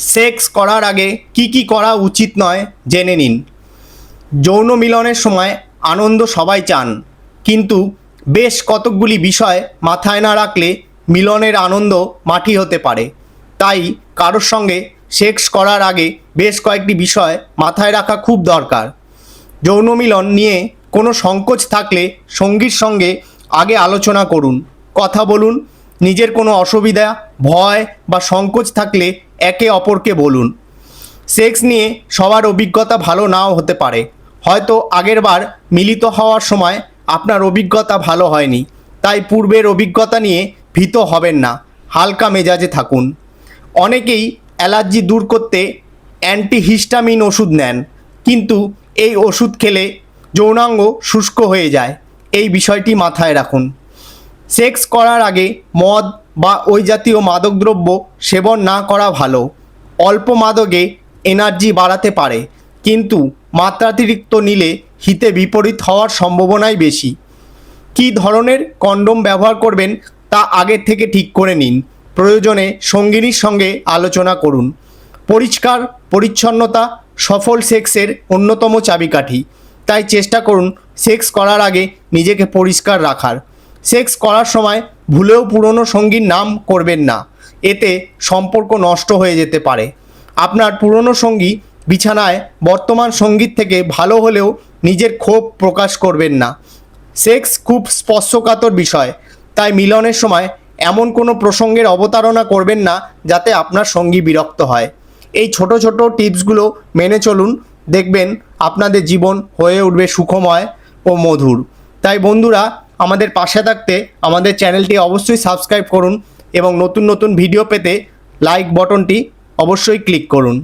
Sex করার আগে কি করা উচিত নয় জেনে নিন। যৌন মিলনের সময় আনন্দ সবাই চান, কিন্তু বেশ কতকগুলি বিষয় মাথায় না রাখলে মিলনের আনন্দ মাটি হতে পারে। তাই কারোর সঙ্গে সেক্স করার আগে বেশ কয়েকটি বিষয় মাথায় রাখা খুব দরকার। যৌন মিলন নিয়ে কোনো সংকোচ থাকলে সঙ্গীর সঙ্গে আগে আলোচনা করুন, কথা বলুন। নিজের কোনো অসুবিধা, ভয় বা সংকোচ থাকলে একে অপরকে বলুন। সেক্স নিয়ে সবার অভিজ্ঞতা ভালো নাও হতে পারে। হয়তো আগেরবার মিলিত হওয়ার সময় আপনার অভিজ্ঞতা ভালো হয়নি, তাই পূর্বের অভিজ্ঞতা নিয়ে ভীত হবেন না, হালকা মেজাজে থাকুন। অনেকেই অ্যালার্জি দূর করতে অ্যান্টিহিস্টামিন ওষুধ নেন, কিন্তু এই ওষুধ খেলে যৌনাঙ্গ শুষ্ক হয়ে যায়। এই বিষয়টি মাথায় রাখুন। সেক্স করার আগে মদ বা ওই জাতীয় মাদকদ্রব্য সেবন না করা ভালো। অল্প মাদকে এনার্জি বাড়াতে পারে, কিন্তু মাত্রাতিরিক্ত নিলে হিতে বিপরীত হওয়ার সম্ভাবনাই বেশি। কী ধরনের কন্ডোম ব্যবহার করবেন তা আগের থেকে ঠিক করে নিন। প্রয়োজনে সঙ্গিনীর সঙ্গে আলোচনা করুন। পরিষ্কার পরিচ্ছন্নতা সফল সেক্সের অন্যতম চাবিকাঠি, তাই চেষ্টা করুন সেক্স করার আগে নিজেকে পরিষ্কার রাখার। সেক্স করার সময় ভুলেও পুরনো সঙ্গীর নাম করবেন না, এতে সম্পর্ক নষ্ট হয়ে যেতে পারে। আপনার পুরনো সঙ্গী বিছানায় বর্তমান সঙ্গীর থেকে ভালো হলেও নিজের ক্ষোভ প্রকাশ করবেন না। সেক্স খুব স্পর্শকাতর বিষয়, তাই মিলনের সময় এমন কোনো প্রসঙ্গের অবতারণা করবেন না যাতে আপনার সঙ্গী বিরক্ত হয়। এই ছোট ছোট টিপসগুলো মেনে চলুন, দেখবেন আপনাদের জীবন হয়ে উঠবে সুখময় ও মধুর। তাই বন্ধুরা, আমাদের পাশে থাকতে আমাদের চ্যানেলটি অবশ্যই সাবস্ক্রাইব করুন এবং নতুন নতুন ভিডিও পেতে লাইক বাটনটি অবশ্যই ক্লিক করুন।